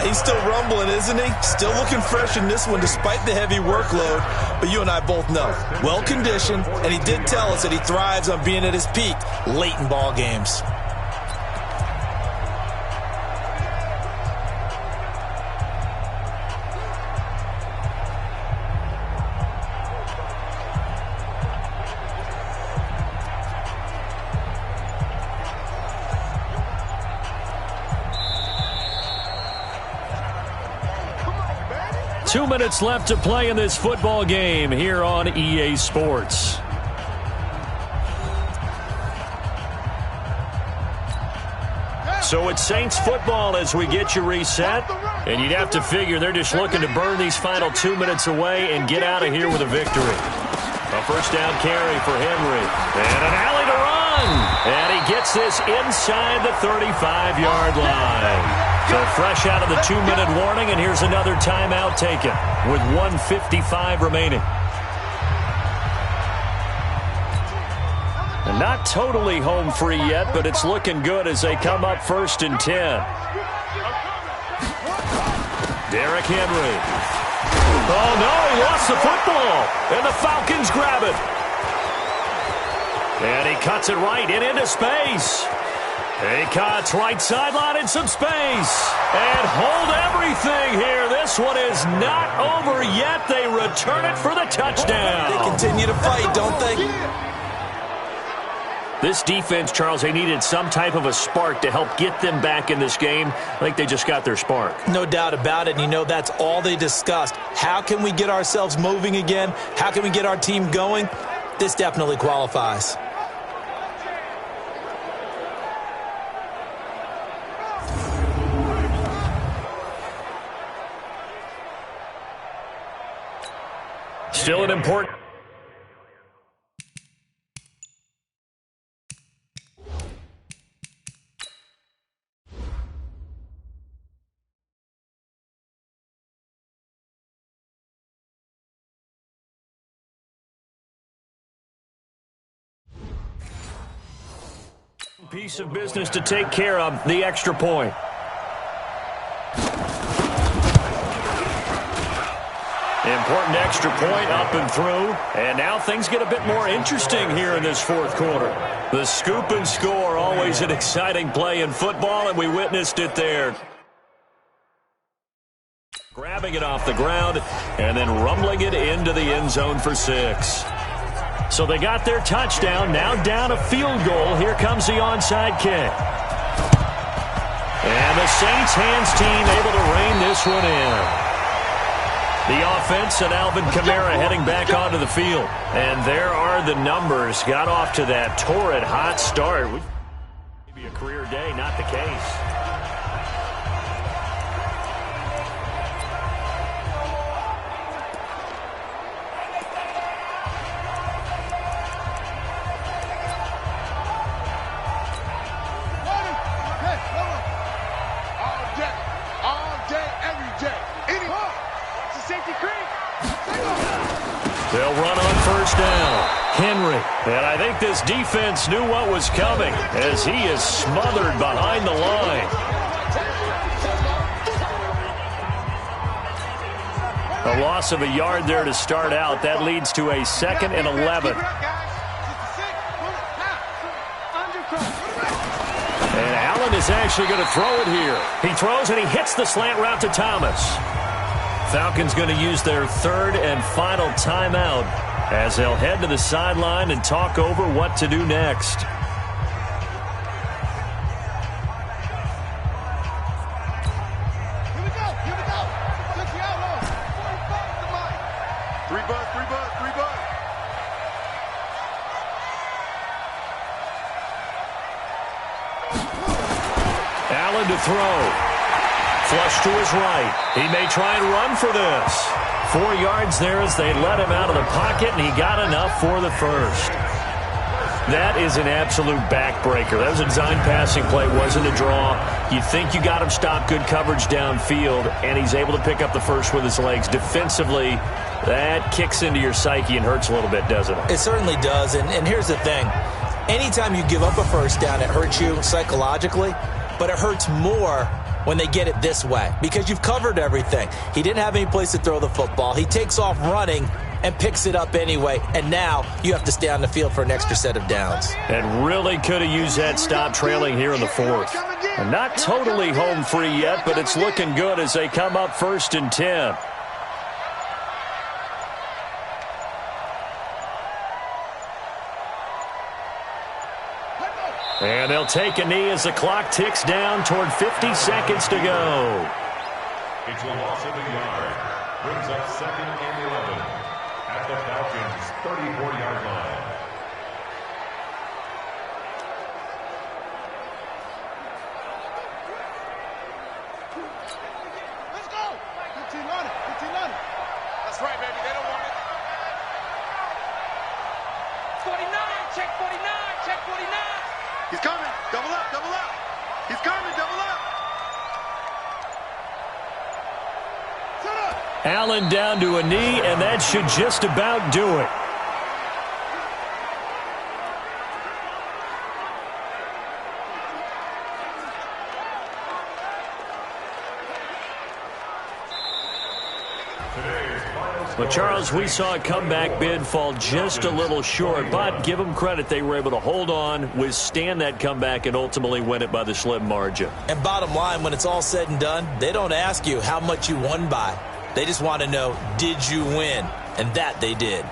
He's still rumbling, isn't he? Still looking fresh in this one despite the heavy workload. But you and I both know, well-conditioned, and he did tell us that he thrives on being at his peak late in ball games. Two minutes left to play in this football game here on EA Sports. So it's Saints football as we get you reset. And you'd have to figure they're just looking to burn these final 2 minutes away and get out of here with a victory. A first down carry for Henry. And an alley to run. And he gets this inside the 35-yard line. So fresh out of the 2-minute warning, and here's another timeout taken with 1:55 remaining. And not totally home free yet, but it's looking good as they come up 1st and 10. Derrick Henry. Oh, no, he lost the football, and the Falcons grab it. And he cuts it right and into space. He cuts right sideline in some space. And hold everything here. This one is not over yet. They return it for the touchdown. They continue to fight, don't they? This defense, Charles, they needed some type of a spark to help get them back in this game. I think they just got their spark. No doubt about it. And you know, that's all they discussed. How can we get ourselves moving again? How can we get our team going? This definitely qualifies. Still an important piece of business to take care of, the extra point. Important extra point up and through. And now things get a bit more interesting here in this fourth quarter. The scoop and score, always an exciting play in football, and we witnessed it there. Grabbing it off the ground and then rumbling it into the end zone for 6. So they got their touchdown, now down a field goal. Here comes the onside kick. And the Saints hands team able to rein this one in. The offense and Alvin Kamara heading back onto the field. And there are the numbers. Got off to that torrid hot start. Maybe a career day, not the case. They'll run on first down. Henry. And I think this defense knew what was coming as he is smothered behind the line. A loss of a yard there to start out. That leads to a 2nd and 11. And Allen is actually going to throw it here. He throws and he hits the slant route to Thomas. Falcons going to use their 3rd and final timeout as they'll head to the sideline and talk over what to do next. Here we go. Touch the outlaw. 45 to Mike. 3 bud. Allen to throw. Flush to his right. He may try and run for this. 4 yards there as they let him out of the pocket, and he got enough for the first. That is an absolute backbreaker. That was a design passing play, wasn't a draw. You think you got him stopped, good coverage downfield, and he's able to pick up the first with his legs. Defensively, that kicks into your psyche and hurts a little bit, doesn't it? It certainly does, and here's the thing. Anytime you give up a first down, it hurts you psychologically, but it hurts more when they get it this way because you've covered everything. He didn't have any place to throw the football. He takes off running and picks it up anyway, and now you have to stay on the field for an extra set of downs. And really could have used that stop trailing here in the 4th. And not totally home free yet, but it's looking good as they come up 1st and 10. And they'll take a knee as the clock ticks down toward 50 seconds to go. It's a loss of a yard. Brings up 2nd and 11 at the Falcons' 34-yard line. Let's go. 15 on it. That's right, baby. They don't want it. 49. Check 49. Check 49. He's coming. Double up. He's coming. Double up. Set up. Allen down to a knee, and that should just about do it. Well, Charles, we saw a comeback bid fall just a little short, but give them credit. They were able to hold on, withstand that comeback, and ultimately win it by the slim margin. And bottom line, when it's all said and done, they don't ask you how much you won by. They just want to know, did you win? And that they did.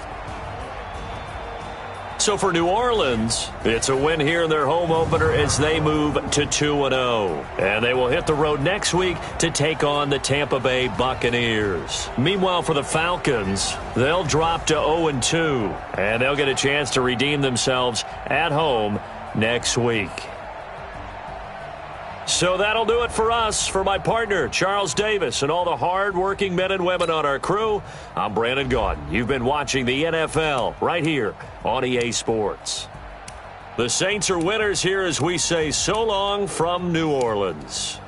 So for New Orleans, it's a win here in their home opener as they move to 2-0. And they will hit the road next week to take on the Tampa Bay Buccaneers. Meanwhile, for the Falcons, they'll drop to 0-2. And they'll get a chance to redeem themselves at home next week. So that'll do it for us. For my partner, Charles Davis, and all the hard-working men and women on our crew, I'm Brandon Gaudin. You've been watching the NFL right here on EA Sports. The Saints are winners here as we say so long from New Orleans.